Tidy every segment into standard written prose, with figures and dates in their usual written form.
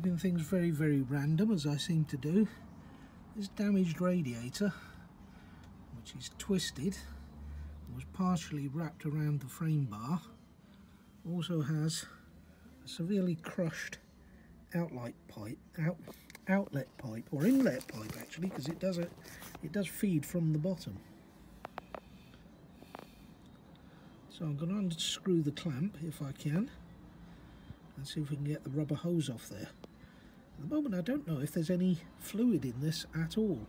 Keeping things very, very random, as I seem to do. This damaged radiator, which is twisted, was partially wrapped around the frame bar, also has a severely crushed outlet pipe, or inlet pipe actually, because it does feed from the bottom. So I'm going to unscrew the clamp if I can and see if we can get the rubber hose off there. At the moment I don't know if there's any fluid in this at all.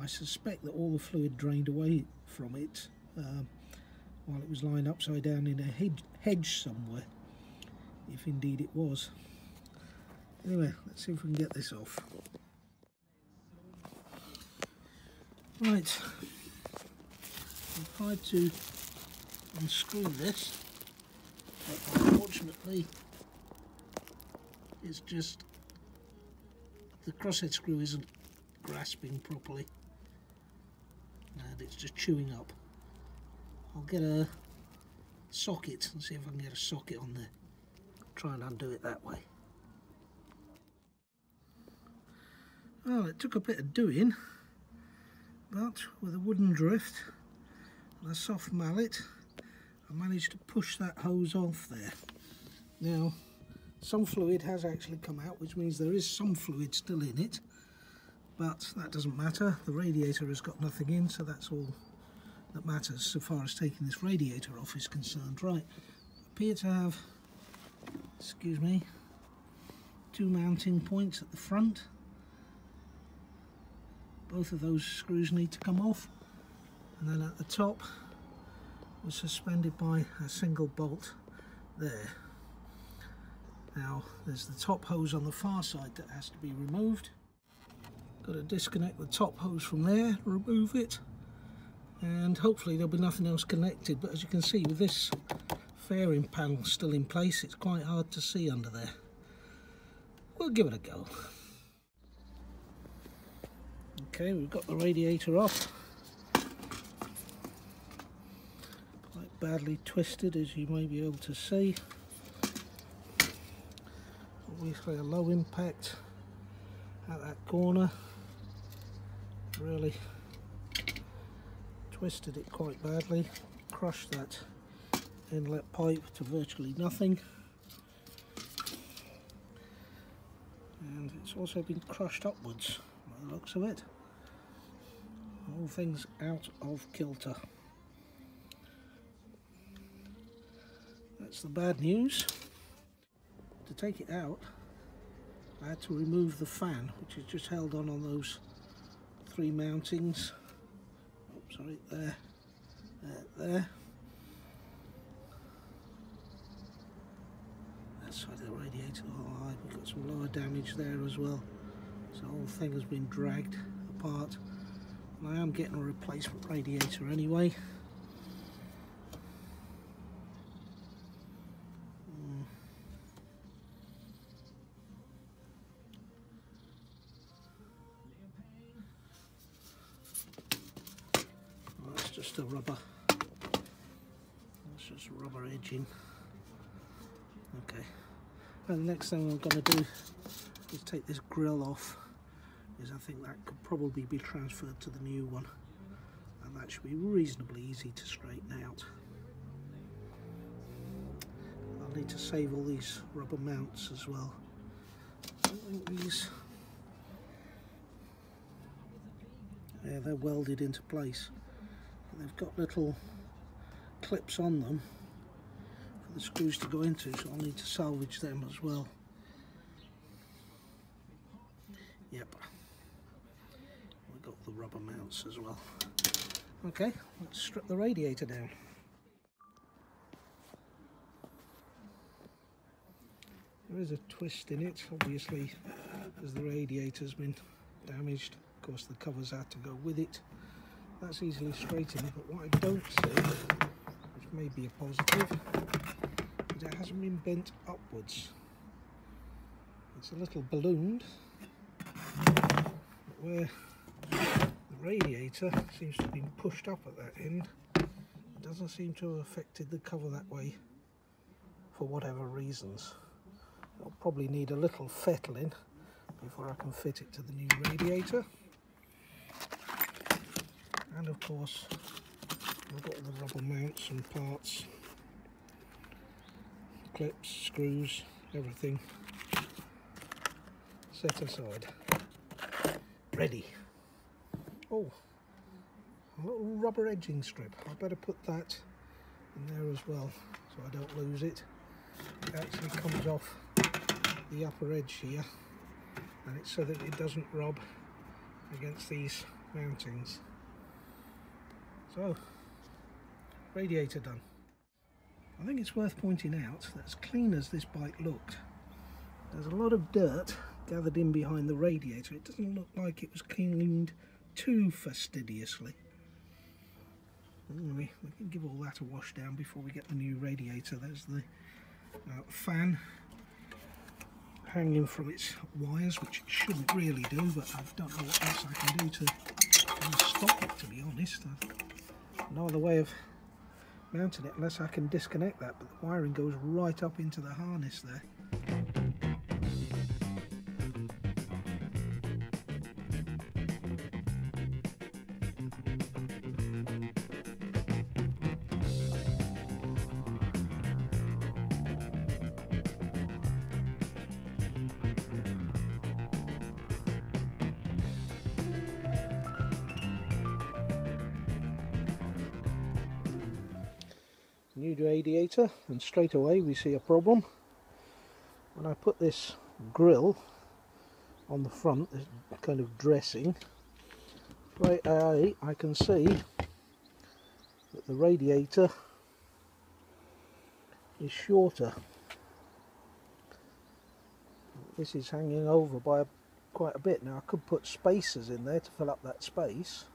I suspect that all the fluid drained away from it while it was lying upside down in a hedge somewhere, if indeed it was. Anyway, let's see if we can get this off. Right, I've tried to unscrew this, but unfortunately it's just the crosshead screw isn't grasping properly and it's just chewing up. I'll get a socket and see if I can get a socket on there. Try and undo it that way. Well, it took a bit of doing, but with a wooden drift and a soft mallet I managed to push that hose off there. Now some fluid has actually come out, which means there is some fluid still in it, but that doesn't matter. The radiator has got nothing in, so that's all that matters so far as taking this radiator off is concerned. Right, appear to have, excuse me, two mounting points at the front. Both of those screws need to come off, and then at the top was suspended by a single bolt there. Now there's the top hose on the far side that has to be removed. Got to disconnect the top hose from there, remove it, and hopefully there'll be nothing else connected, but as you can see with this fairing panel still in place, it's quite hard to see under there. We'll give it a go. Okay, we've got the radiator off. Quite badly twisted, as you may be able to see. Obviously a low impact at that corner. Really twisted it quite badly, crushed that inlet pipe to virtually nothing, and it's also been crushed upwards by the looks of it. All things out of kilter. That's the bad news. To take it out I had to remove the fan, which is just held on those three mountings. Oh, sorry, there. That side of the radiator, oh, we've got some lower damage there as well. So the whole thing has been dragged apart. And I am getting a replacement radiator anyway. Just a rubber, that's just rubber edging. Okay, and the next thing I'm going to do is take this grill off, because I think that could probably be transferred to the new one, and that should be reasonably easy to straighten out. I'll need to save all these rubber mounts as well. I think these, yeah, they're welded into place. They've got little clips on them for the screws to go into, so I'll need to salvage them as well. Yep, we've got the rubber mounts as well. Okay, let's strip the radiator down. There is a twist in it, obviously, as the radiator's been damaged. Of course, the covers had to go with it. That's easily straightened, but what I don't see, which may be a positive, is it hasn't been bent upwards. It's a little ballooned, but where the radiator seems to have been pushed up at that end, it doesn't seem to have affected the cover that way for whatever reasons. It'll probably need a little fettling, before I can fit it to the new radiator. And of course I've got all the rubber mounts and parts, clips, screws, everything set aside, ready. Oh, a little rubber edging strip, I better put that in there as well so I don't lose it. It actually comes off the upper edge here, and it's so that it doesn't rub against these mountings. So, radiator done. I think it's worth pointing out that as clean as this bike looked, there's a lot of dirt gathered in behind the radiator. It doesn't look like it was cleaned too fastidiously. Anyway, we can give all that a wash down before we get the new radiator. There's the fan hanging from its wires, which it shouldn't really do, but I don't know what else I can do to stop it, to be honest. I've no other way of mounting it unless I can disconnect that, but the wiring goes right up into the harness there. New radiator, and straight away we see a problem. When I put this grill on the front, this kind of dressing, right away I can see that the radiator is shorter. This is hanging over by quite a bit. Now I could put spacers in there to fill up that space,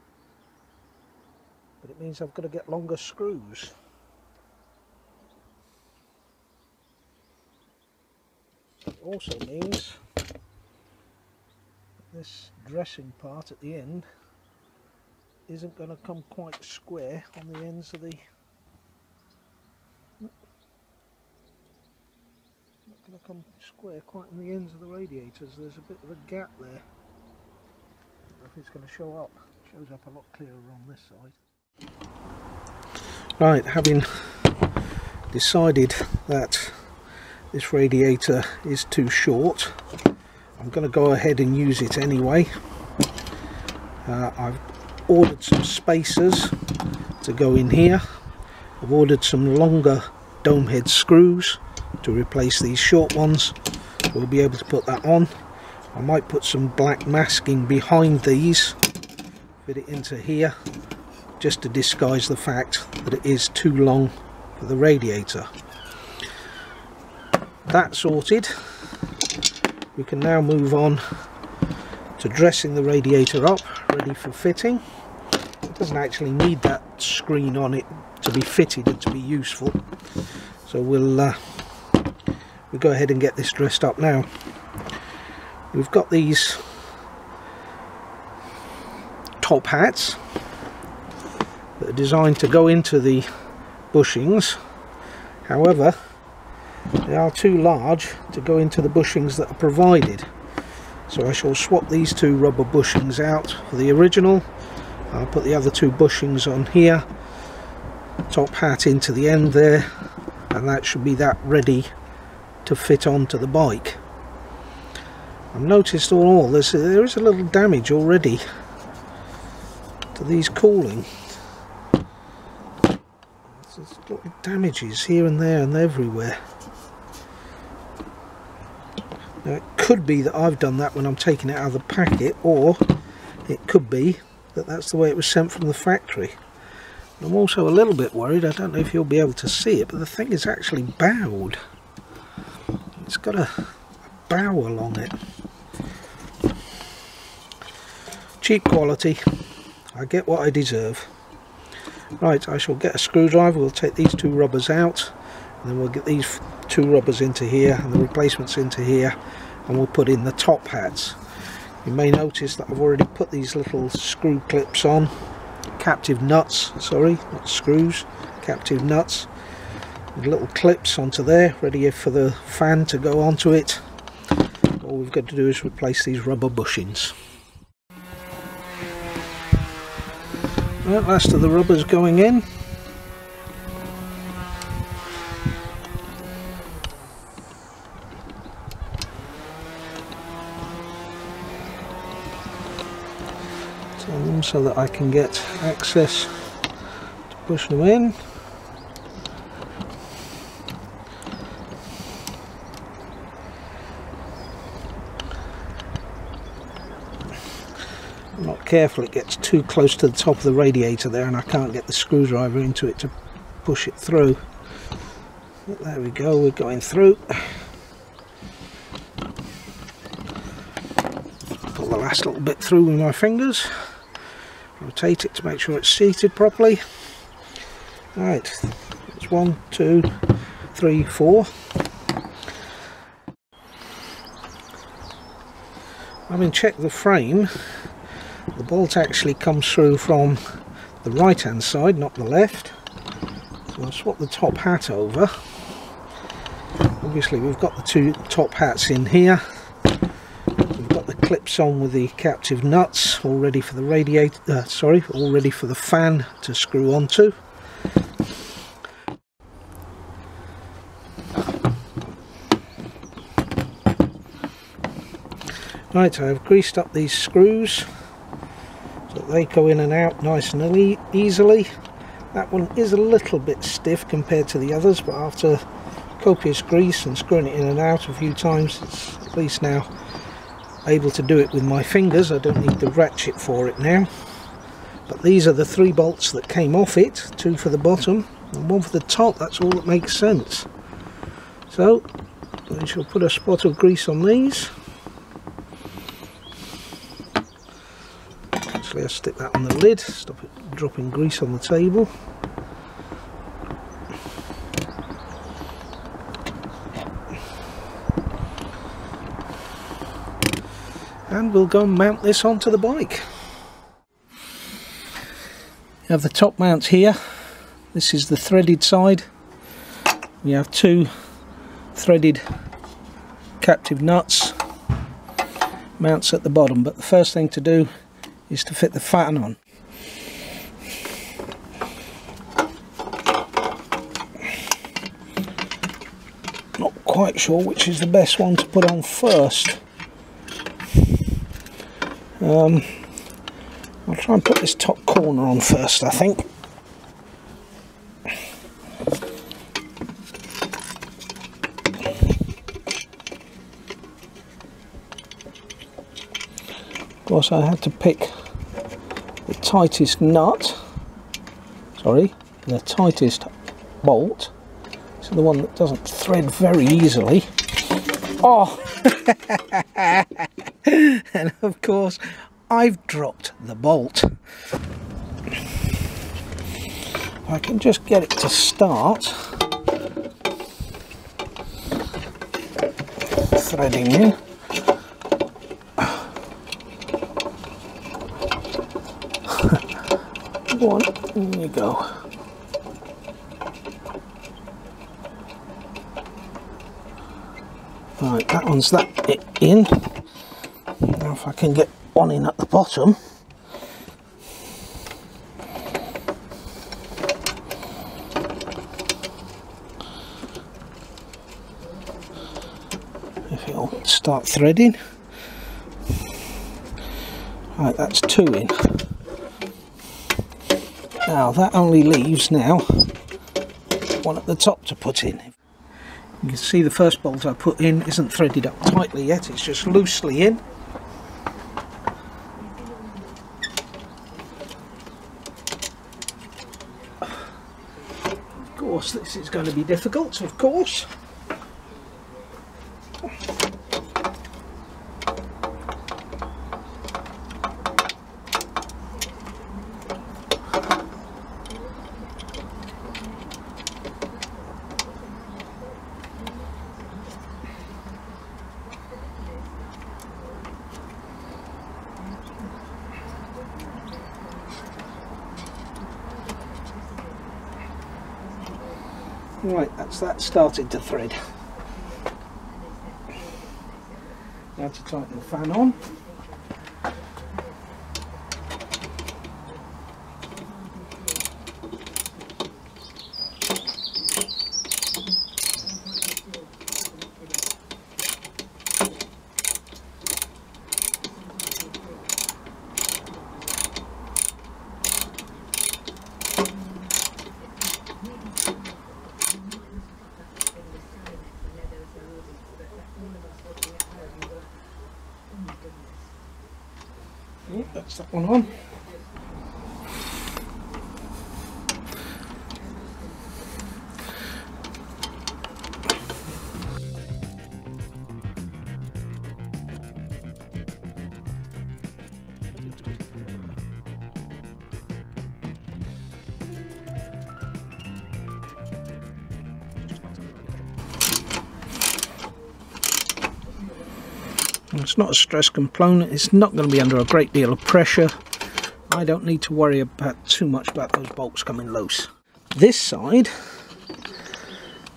but it means I've got to get longer screws. It also means this dressing part at the end isn't going to come quite square on the ends of the... not going to come square quite on the ends of the radiators. There's a bit of a gap there. I don't know if it's going to show up. It shows up a lot clearer on this side. Right, having decided that this radiator is too short, I'm going to go ahead and use it anyway. I've ordered some spacers to go in here. I've ordered some longer dome head screws to replace these short ones. We'll be able to put that on. I might put some black masking behind these, fit it into here, just to disguise the fact that it is too long for the radiator. That sorted, we can now move on to dressing the radiator up, ready for fitting. It doesn't actually need that screen on it to be fitted and to be useful, so we'll go ahead and get this dressed up now. We've got these top hats that are designed to go into the bushings. However, they are too large to go into the bushings that are provided, so I shall swap these two rubber bushings out for the original. I'll put the other two bushings on here, top hat into the end there, and that should be that ready to fit onto the bike. I've noticed there is a little damage already to these cooling. There's little damages here and there and everywhere. Now it could be that I've done that when I'm taking it out of the packet, or it could be that that's the way it was sent from the factory. I'm also a little bit worried, I don't know if you'll be able to see it, but the thing is actually bowed. It's got a bow along it. Cheap quality, I get what I deserve. Right, I shall get a screwdriver, we'll take these two rubbers out, and then we'll get these two rubbers into here and the replacements into here, and we'll put in the top hats. You may notice that I've already put these little screw clips on, captive nuts, sorry, not screws, captive nuts, with little clips onto there, ready for the fan to go onto it. All all we've got to do is replace these rubber bushings. Right, last of the rubbers going in. Turn them so that I can get access to push them in. I'm not careful, it gets too close to the top of the radiator there and I can't get the screwdriver into it to push it through. But there we go, we're going through. Pull the last little bit through with my fingers. Rotate it to make sure it's seated properly. Right, it's 1, 2, 3, 4. Having checked the frame, the bolt actually comes through from the right hand side, not the left. So I'll swap the top hat over. Obviously we've got the two top hats in here. We've got the clips on with the captive nuts, all ready for the radiator, all ready for the fan to screw onto. Right, I've greased up these screws so that they go in and out nice and easily. That one is a little bit stiff compared to the others, but after copious grease and screwing it in and out a few times, it's at least now able to do it with my fingers. I don't need the ratchet for it now. But these are the 3 bolts that came off it, 2 for the bottom and 1 for the top. That's all that makes sense. So I shall put a spot of grease on these. Actually, I'll stick that on the lid, stop it dropping grease on the table. And we'll go and mount this onto the bike. You have the top mount here. This is the threaded side. We have 2 threaded captive nuts, mounts at the bottom, but the first thing to do is to fit the fan on. Not quite sure which is the best one to put on first. I'll try and put this top corner on first, I think. Of course, I had to pick the tightest nut, the tightest bolt, so the one that doesn't thread very easily. Oh! And of course, I've dropped the bolt. If I can just get it to start threading in. One, there you go. Right, that one's it in. Now if I can get one in at the bottom. If it'll start threading. Right, that's 2 in. Now that only leaves now 1 at the top to put in. You can see the first bolt I put in isn't threaded up tightly yet, it's just loosely in. Of course, this is going to be difficult, of course. Right, that's that started to thread. Now how to tighten the fan on. Oh, that's that one on. It's not a stress component, it's not going to be under a great deal of pressure. I don't need to worry about too much about those bolts coming loose. This side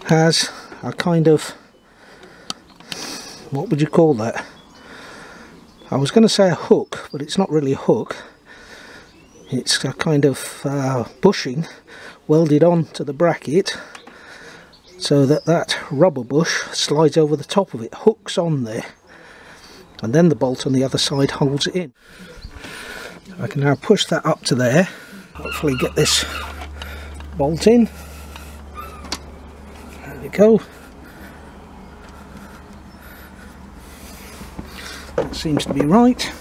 has a kind of, what would you call that? I was going to say a hook, but it's not really a hook. It's a kind of bushing welded onto the bracket so that that rubber bush slides over the top of it, hooks on there. And then the bolt on the other side holds it in. I can now push that up to there, hopefully get this bolt in. There we go. That seems to be right.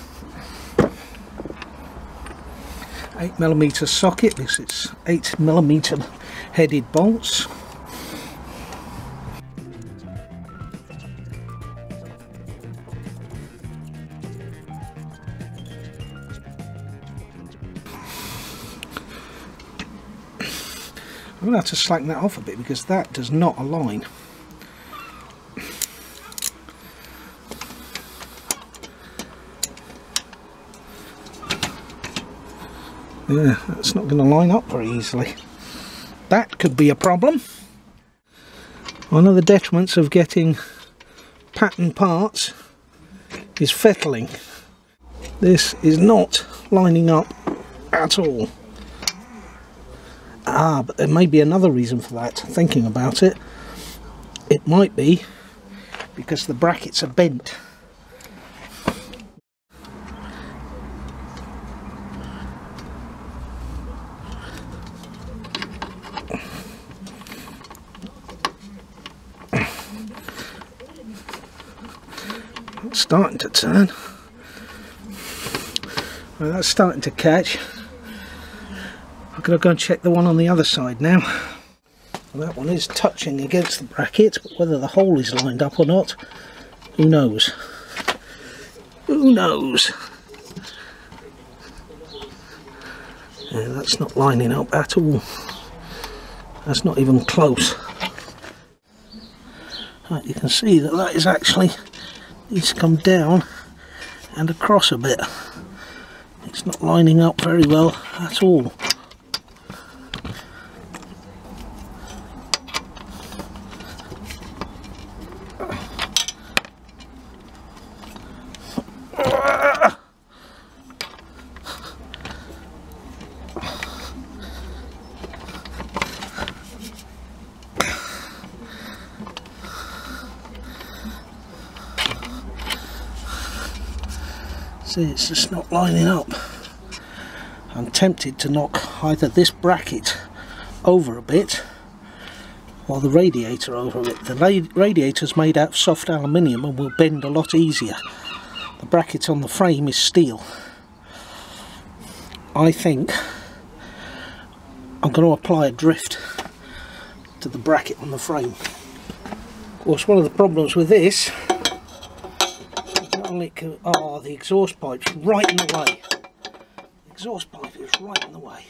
8mm socket, because it's 8mm headed bolts. I'm going to have to slacken that off a bit because that does not align. Yeah, that's not going to line up very easily. That could be a problem. One of the detriments of getting pattern parts is fettling. This is not lining up at all. Ah, but there may be another reason for that, thinking about it. It might be because the brackets are bent. It's starting to turn. Well, that's starting to catch. I'm going to go and check the one on the other side now. Well, that one is touching against the bracket, but whether the hole is lined up or not, who knows? Who knows? Yeah, that's not lining up at all. That's not even close. Right, you can see that that is actually needs to come down and across a bit. It's not lining up very well at all. See, it's just not lining up. I'm tempted to knock either this bracket over a bit or the radiator over a bit. The radiator's made out of soft aluminium and will bend a lot easier. The bracket on the frame is steel. I think I'm going to apply a drift to the bracket on the frame. Of course, one of the problems with this, the exhaust pipe's right in the way. The exhaust pipe is right in the way.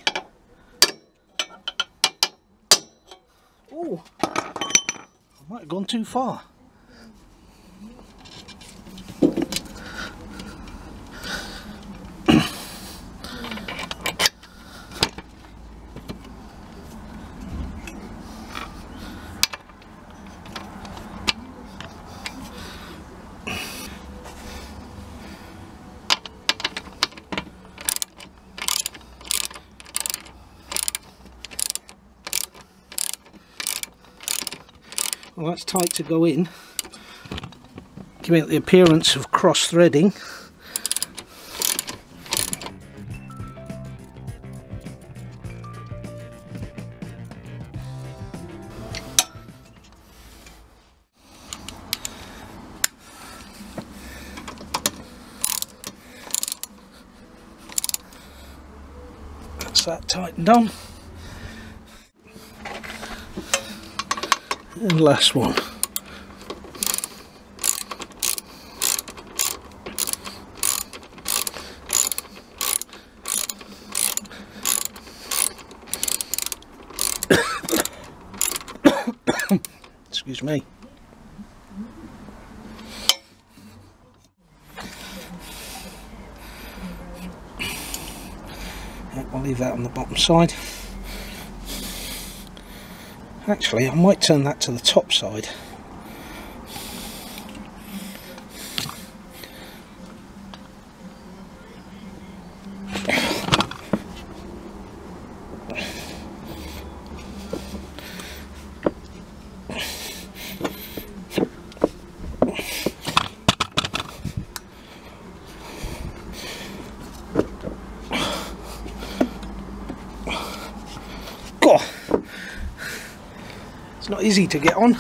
Oh, I might have gone too far. Well, that's tight to go in, giving it the appearance of cross-threading. That's that tightened on. And last one. Excuse me. Yeah, I'll leave that on the bottom side. Actually, I might turn that to the top side. God, it's not easy to get on.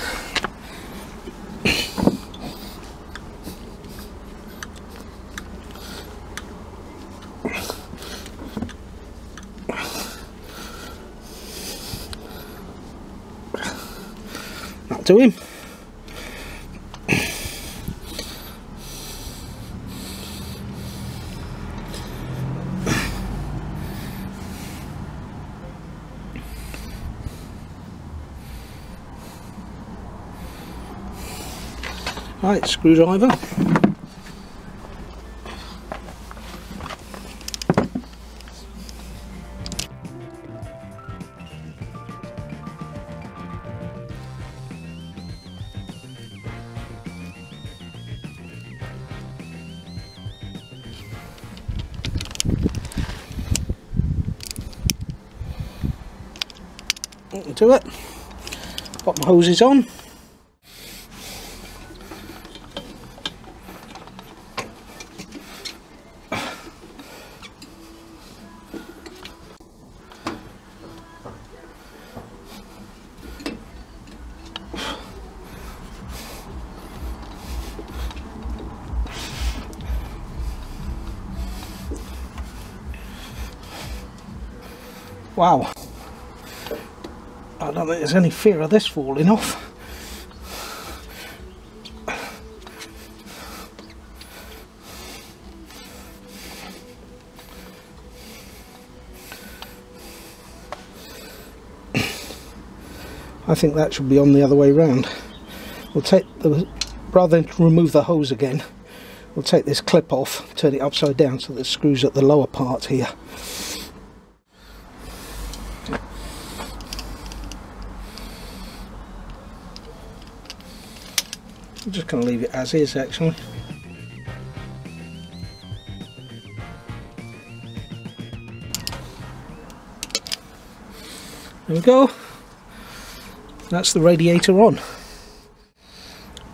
That'll do him. Right, screwdriver. That'll do it. Got my hoses on. Wow, I don't think there's any fear of this falling off. I think that should be on the other way round. We'll take the, rather than remove the hose again, we'll take this clip off, turn it upside down so that the screws at the lower part here. I'm just going to leave it as is actually. There we go. That's the radiator on.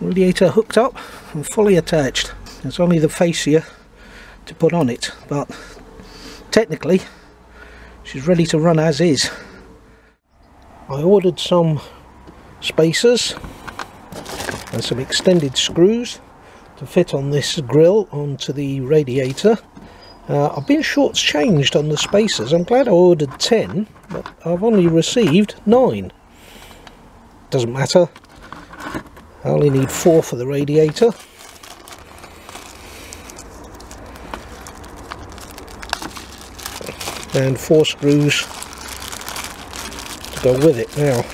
Radiator hooked up and fully attached. There's only the fascia to put on it, but technically she's ready to run as is. I ordered some spacers and some extended screws to fit on this grill onto the radiator. I've been shortchanged on the spacers. I'm glad I ordered 10, but I've only received 9. Doesn't matter, I only need 4 for the radiator. And 4 screws to go with it. Now,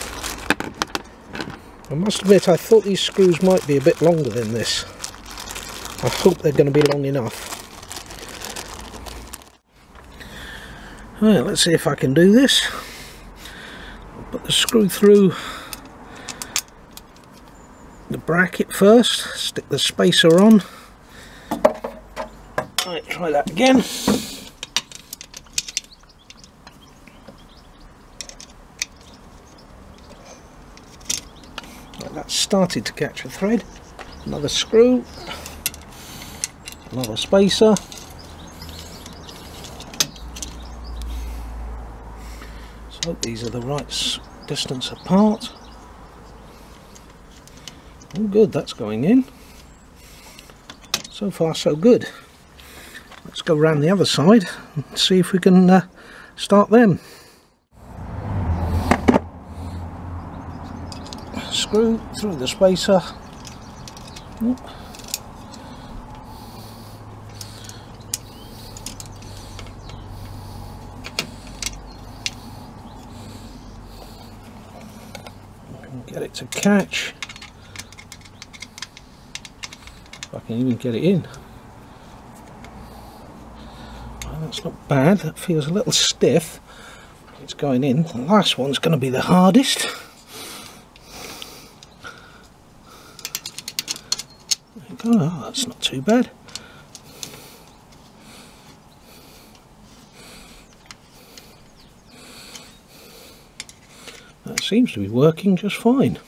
I must admit I thought these screws might be a bit longer than this. I hope they're going to be long enough. Right, let's see if I can do this. I'll put the screw through the bracket first, stick the spacer on. Right, try that again. Right, that's started to catch a thread. Another screw, another spacer. So these are the right distance apart. Oh good, that's going in. So far so good. Let's go round the other side and see if we can start them. Screw through the spacer. Get it to catch. If I can even get it in. Well, that's not bad. That feels a little stiff. It's going in. The last one's going to be the hardest. There you go. Oh, that's not too bad. That seems to be working just fine.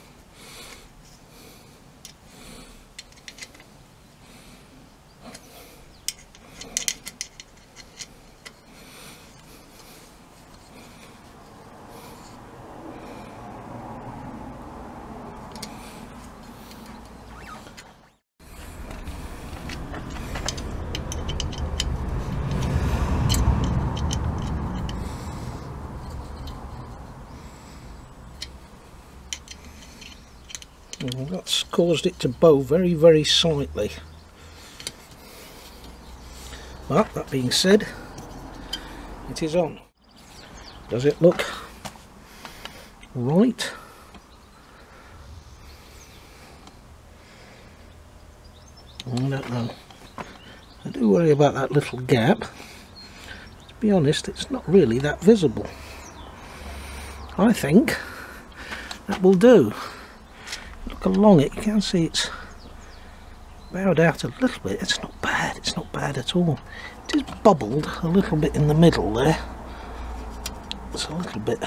And that's caused it to bow very, very slightly. But that being said, it is on. Does it look right? I don't know. I do worry about that little gap. To be honest, it's not really that visible. I think that will do. Look along it, you can see it's bowed out a little bit. It's not bad, it's not bad at all. It is bubbled a little bit in the middle there. It's a little bit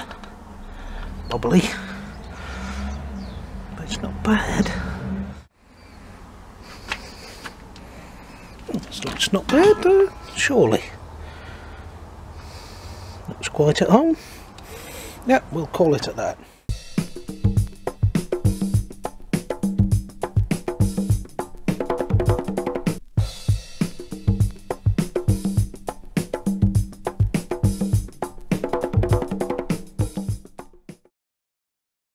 bubbly, but it's not bad. It's not bad though, surely. Looks quite at home. Yeah, we'll call it at that.